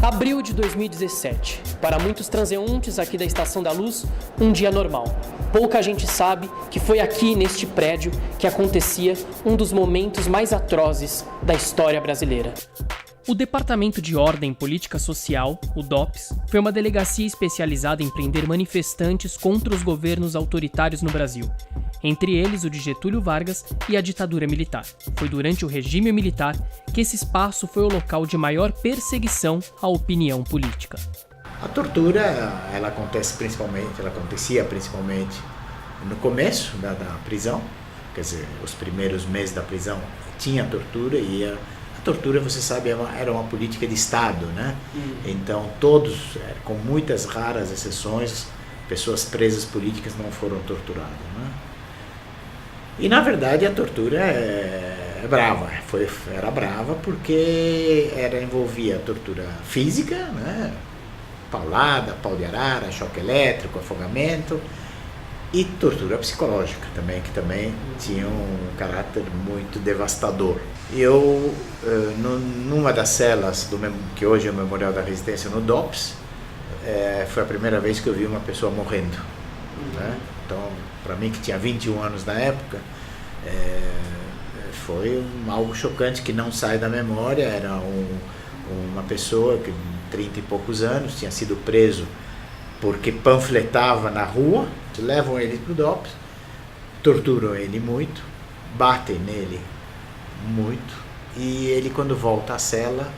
Abril de 2017. Para muitos transeuntes aqui da Estação da Luz, um dia normal. Pouca gente sabe que foi aqui, neste prédio, que acontecia um dos momentos mais atrozes da história brasileira. O Departamento de Ordem e Política Social, o DOPS, foi uma delegacia especializada em prender manifestantes contra os governos autoritários no Brasil, entre eles o de Getúlio Vargas e a ditadura militar. Foi durante o regime militar que esse espaço foi o local de maior perseguição à opinião política. A tortura, ela acontecia principalmente no começo da prisão, quer dizer, os primeiros meses da prisão tinha tortura e a tortura, você sabe, era uma política de Estado, né? Então todos, com muitas raras exceções, pessoas presas políticas não foram torturadas, né? E na verdade a tortura é brava, era brava porque envolvia tortura física, né? Paulada, pau de arara, choque elétrico, afogamento, e tortura psicológica também, que também tinha um caráter muito devastador. Eu, numa das celas que hoje é o Memorial da Resistência no DOPS, foi a primeira vez que eu vi uma pessoa morrendo, né? Então, para mim que tinha 21 anos na época, foi algo chocante que não sai da memória. Era uma pessoa que 30 e poucos anos, tinha sido preso porque panfletava na rua, levam ele para o DOPS, torturam ele muito, batem nele muito, e ele, quando volta à cela,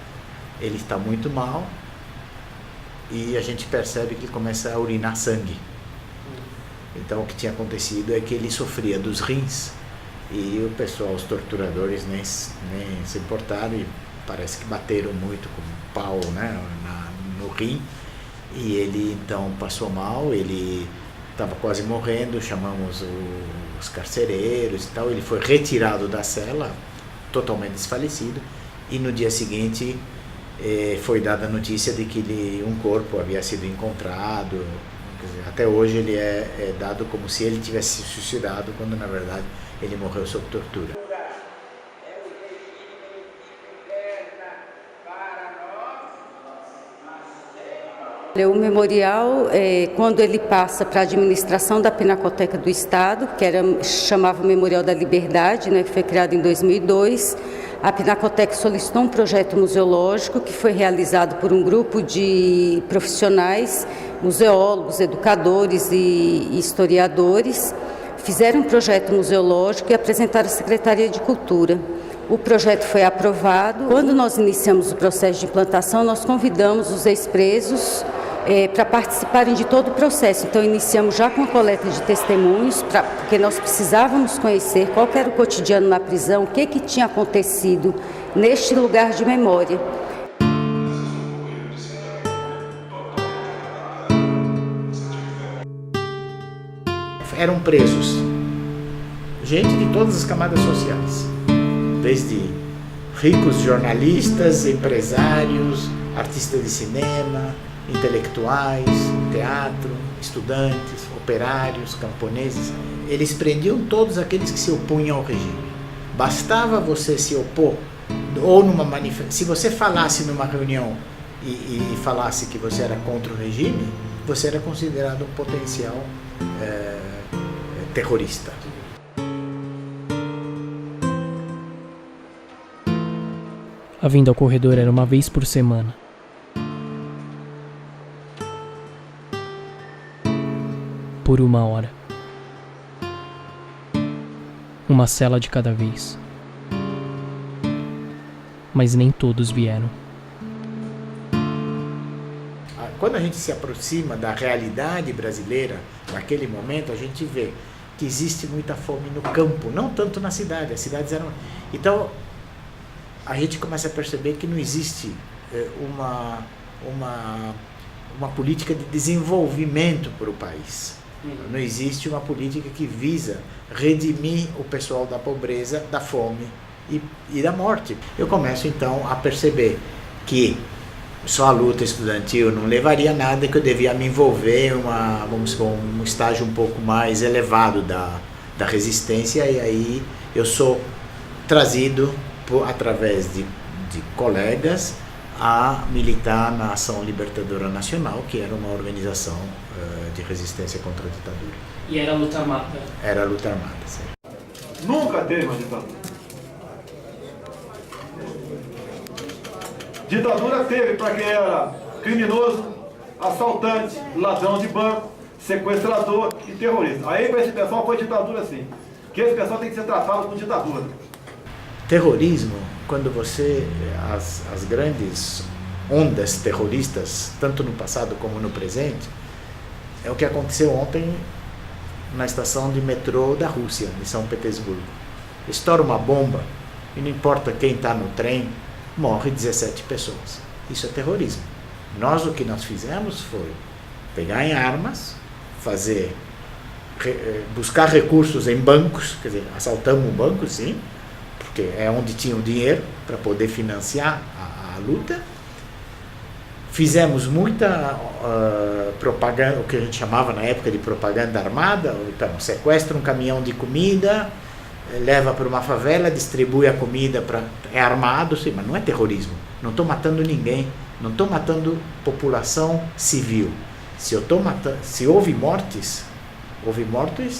ele está muito mal e a gente percebe que ele começa a urinar sangue. Então o que tinha acontecido é que ele sofria dos rins e o pessoal, os torturadores, nem se importaram e parece que bateram muito com um pau, né, no rim, e ele então passou mal, ele estava quase morrendo, chamamos os carcereiros e tal, ele foi retirado da cela, totalmente desfalecido, e no dia seguinte foi dada a notícia de que um corpo havia sido encontrado. Quer dizer, até hoje ele é dado como se ele tivesse se suicidado, quando na verdade ele morreu sob tortura. O memorial, quando ele passa para a administração da Pinacoteca do Estado, que chamava Memorial da Liberdade, né, que foi criado em 2002, a Pinacoteca solicitou um projeto museológico que foi realizado por um grupo de profissionais, museólogos, educadores e historiadores. Fizeram um projeto museológico e apresentaram à Secretaria de Cultura. O projeto foi aprovado. Quando nós iniciamos o processo de implantação, nós convidamos os ex-presos para participarem de todo o processo. Então, iniciamos já com a coleta de testemunhos, porque nós precisávamos conhecer qual era o cotidiano na prisão, o que tinha acontecido neste lugar de memória. Eram presos gente de todas as camadas sociais, desde ricos jornalistas, empresários, artistas de cinema, intelectuais, teatro, estudantes, operários, camponeses. Eles prendiam todos aqueles que se opunham ao regime. Bastava você se opor, ou numa manifestação, se você falasse numa reunião e falasse que você era contra o regime, você era considerado um potencial terrorista. A vinda ao corredor era uma vez por semana. Por 1 hora. Uma cela de cada vez. Mas nem todos vieram. Quando a gente se aproxima da realidade brasileira, naquele momento, a gente vê que existe muita fome no campo, não tanto na cidade. As cidades eram... Então, a gente começa a perceber que não existe uma política de desenvolvimento para o país. Não existe uma política que visa redimir o pessoal da pobreza, da fome e da morte. Eu começo então a perceber que só a luta estudantil não levaria a nada, que eu devia me envolver em vamos supor, um estágio um pouco mais elevado da resistência, e aí eu sou trazido através de colegas a militar na Ação Libertadora Nacional, que era uma organização de resistência contra a ditadura. E era luta armada? Era luta armada, sim. Nunca teve uma ditadura. Ditadura teve para quem era criminoso, assaltante, ladrão de banco, sequestrador e terrorista. Aí para esse pessoal foi ditadura sim. Que esse pessoal tem que ser tratado com ditadura. Terrorismo, quando as grandes ondas terroristas, tanto no passado como no presente, é o que aconteceu ontem na estação de metrô da Rússia, de São Petersburgo. Estoura uma bomba e não importa quem está no trem, morre 17 pessoas. Isso é terrorismo. O que nós fizemos foi pegar em armas, buscar recursos em bancos, quer dizer, assaltamos um banco, sim, porque é onde tinha o dinheiro para poder financiar a luta. Fizemos muita propaganda, o que a gente chamava na época de propaganda armada. Então, sequestra um caminhão de comida, leva para uma favela, distribui a comida, é armado, sim, mas não é terrorismo. Não estou matando ninguém, não estou matando população civil. Se houve mortes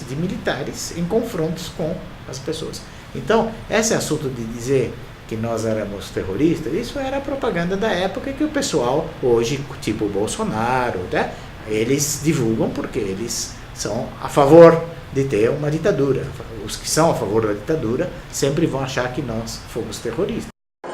de militares em confrontos com as pessoas. Então, esse assunto de dizer que nós éramos terroristas, isso era a propaganda da época que o pessoal, hoje, tipo o Bolsonaro, né, eles divulgam porque eles são a favor de ter uma ditadura. Os que são a favor da ditadura sempre vão achar que nós fomos terroristas.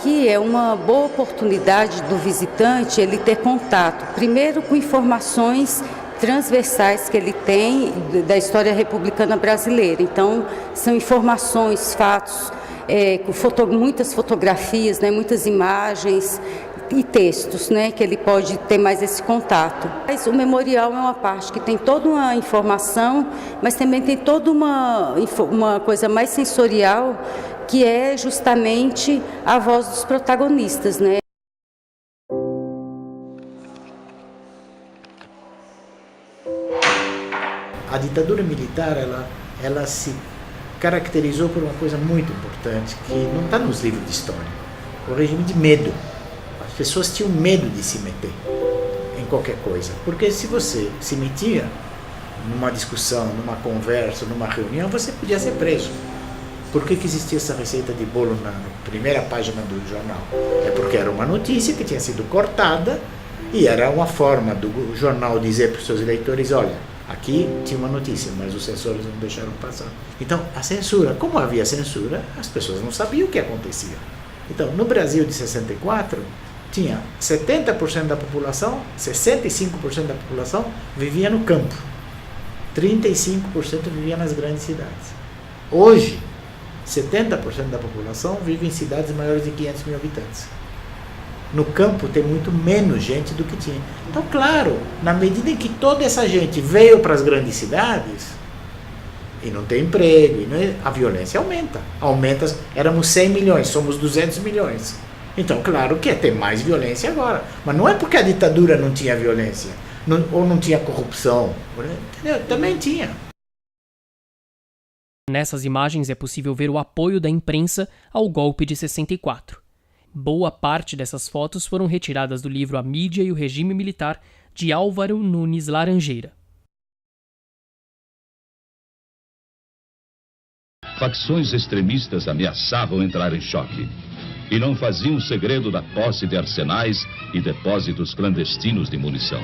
Que é uma boa oportunidade do visitante ele ter contato, primeiro com informações transversais que ele tem da história republicana brasileira. Então, são informações, fatos, muitas fotografias, né, muitas imagens e textos, né, que ele pode ter mais esse contato. Mas o memorial é uma parte que tem toda uma informação, mas também tem toda uma coisa mais sensorial, que é justamente a voz dos protagonistas, né? A ditadura militar, ela se caracterizou por uma coisa muito importante, que não está nos livros de história. O regime de medo. As pessoas tinham medo de se meter em qualquer coisa. Porque se você se metia numa discussão, numa conversa, numa reunião, você podia ser preso. Por que existia essa receita de bolo na primeira página do jornal? É porque era uma notícia que tinha sido cortada e era uma forma do jornal dizer para os seus leitores, olha, aqui tinha uma notícia, mas os censores não deixaram passar. Então, a censura, como havia censura, as pessoas não sabiam o que acontecia. Então, no Brasil de 64, tinha 70% da população, 65% da população vivia no campo. 35% vivia nas grandes cidades. Hoje, 70% da população vive em cidades maiores de 500 mil habitantes. No campo tem muito menos gente do que tinha. Então, claro, na medida em que toda essa gente veio para as grandes cidades e não tem emprego, a violência aumenta. Éramos 100 milhões, somos 200 milhões. Então, claro que é ter mais violência agora. Mas não é porque a ditadura não tinha violência, ou não tinha corrupção. Entendeu? Também tinha. Nessas imagens é possível ver o apoio da imprensa ao golpe de 64. Boa parte dessas fotos foram retiradas do livro A Mídia e o Regime Militar, de Álvaro Nunes Laranjeira. Facções extremistas ameaçavam entrar em choque e não faziam segredo da posse de arsenais e depósitos clandestinos de munição.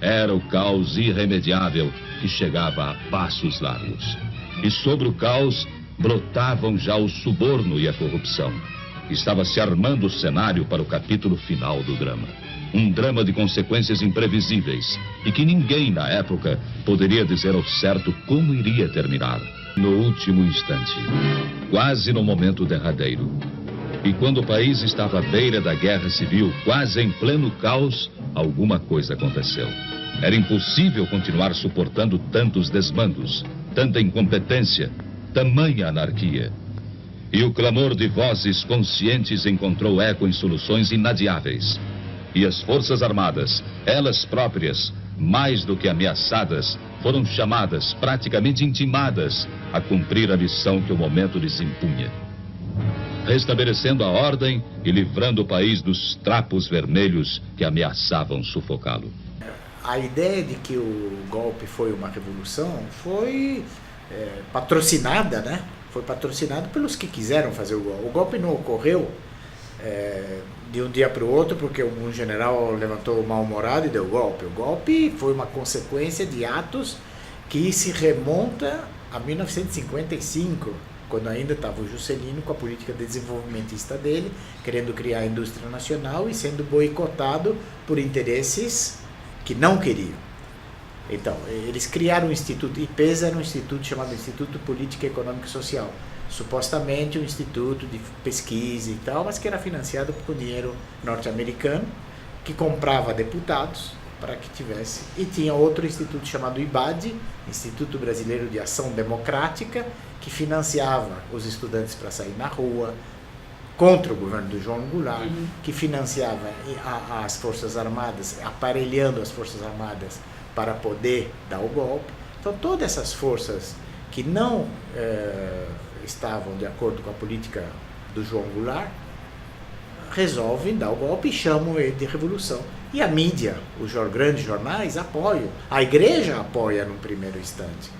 Era o caos irremediável que chegava a passos largos. E sobre o caos brotavam já o suborno e a corrupção. Estava se armando o cenário para o capítulo final do drama. Um drama de consequências imprevisíveis e que ninguém na época poderia dizer ao certo como iria terminar. No último instante, quase no momento derradeiro, e quando o país estava à beira da guerra civil, quase em pleno caos, alguma coisa aconteceu. Era impossível continuar suportando tantos desmandos, tanta incompetência, tamanha anarquia. E o clamor de vozes conscientes encontrou eco em soluções inadiáveis. E as Forças Armadas, elas próprias, mais do que ameaçadas, foram chamadas, praticamente intimadas, a cumprir a missão que o momento lhes impunha. Restabelecendo a ordem e livrando o país dos trapos vermelhos que ameaçavam sufocá-lo. A ideia de que o golpe foi uma revolução foi patrocinada, né? Foi patrocinado pelos que quiseram fazer o golpe. O golpe não ocorreu de um dia para o outro porque um general levantou mal-humorado e deu golpe. O golpe foi uma consequência de atos que se remonta a 1955, quando ainda estava o Juscelino com a política desenvolvimentista dele, querendo criar a indústria nacional e sendo boicotado por interesses que não queriam. Então, eles criaram um instituto, IPES era um instituto chamado Instituto Política Econômica e Social, supostamente um instituto de pesquisa e tal, mas que era financiado por dinheiro norte-americano, que comprava deputados para que tivesse. E tinha outro instituto chamado IBAD, Instituto Brasileiro de Ação Democrática, que financiava os estudantes para sair na rua, contra o governo do João Goulart, que financiava as Forças Armadas, aparelhando as Forças Armadas para poder dar o golpe. Então, todas essas forças que não estavam de acordo com a política do João Goulart resolvem dar o golpe e chamam ele de revolução. E a mídia, os grandes jornais apoiam, a igreja apoia num primeiro instante.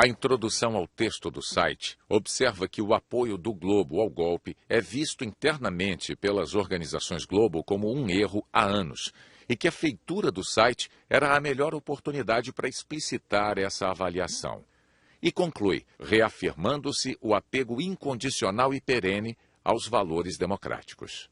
A introdução ao texto do site observa que o apoio do Globo ao golpe é visto internamente pelas organizações Globo como um erro há anos, e que a feitura do site era a melhor oportunidade para explicitar essa avaliação. E conclui, reafirmando-se o apego incondicional e perene aos valores democráticos.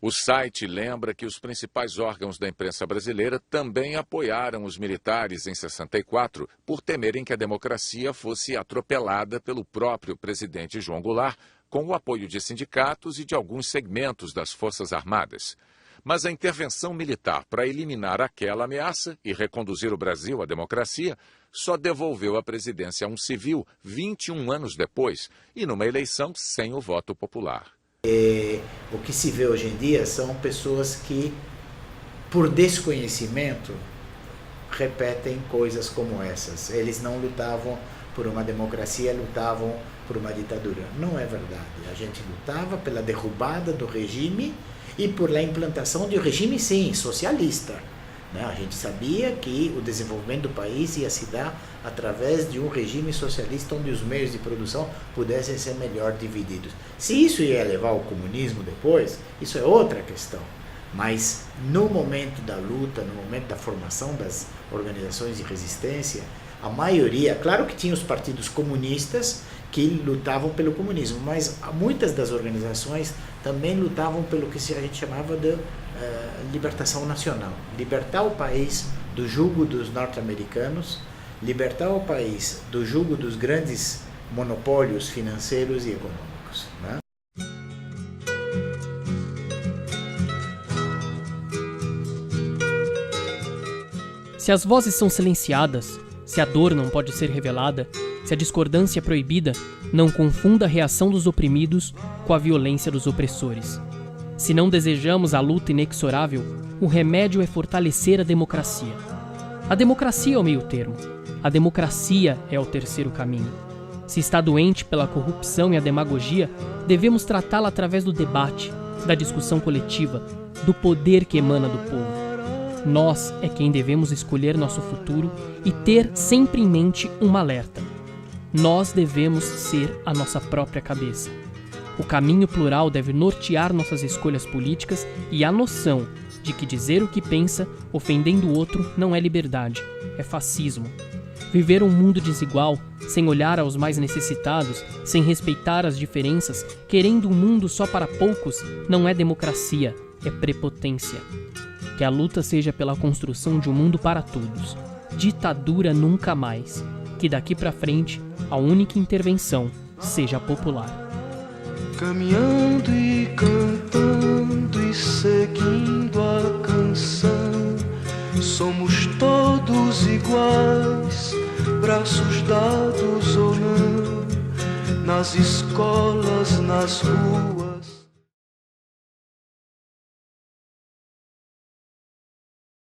O site lembra que os principais órgãos da imprensa brasileira também apoiaram os militares em 64 por temerem que a democracia fosse atropelada pelo próprio presidente João Goulart, com o apoio de sindicatos e de alguns segmentos das Forças Armadas. Mas a intervenção militar para eliminar aquela ameaça e reconduzir o Brasil à democracia só devolveu a presidência a um civil 21 anos depois e numa eleição sem o voto popular. O que se vê hoje em dia são pessoas que, por desconhecimento, repetem coisas como essas. Eles não lutavam por uma democracia, lutavam por uma ditadura. Não é verdade. A gente lutava pela derrubada do regime e por a implantação de um regime, sim, socialista. A gente sabia que o desenvolvimento do país ia se dar através de um regime socialista onde os meios de produção pudessem ser melhor divididos. Se isso ia levar ao comunismo depois, isso é outra questão. Mas no momento da luta, no momento da formação das organizações de resistência, a maioria, claro que tinha os partidos comunistas que lutavam pelo comunismo, mas muitas das organizações também lutavam pelo que a gente chamava de libertação nacional. Libertar o país do jugo dos norte-americanos, libertar o país do jugo dos grandes monopólios financeiros e econômicos, né? Se as vozes são silenciadas, se a dor não pode ser revelada, se a discordância é proibida, não confunda a reação dos oprimidos com a violência dos opressores. Se não desejamos a luta inexorável, o remédio é fortalecer a democracia. A democracia é o meio-termo. A democracia é o terceiro caminho. Se está doente pela corrupção e a demagogia, devemos tratá-la através do debate, da discussão coletiva, do poder que emana do povo. Nós é quem devemos escolher nosso futuro e ter sempre em mente uma alerta. Nós devemos ser a nossa própria cabeça. O caminho plural deve nortear nossas escolhas políticas e a noção de que dizer o que pensa, ofendendo o outro, não é liberdade, é fascismo. Viver um mundo desigual, sem olhar aos mais necessitados, sem respeitar as diferenças, querendo um mundo só para poucos, não é democracia, é prepotência. Que a luta seja pela construção de um mundo para todos. Ditadura nunca mais. Que daqui para frente, a única intervenção seja popular. Caminhando e cantando e seguindo a canção, somos todos iguais, braços dados ou não, nas escolas, nas ruas.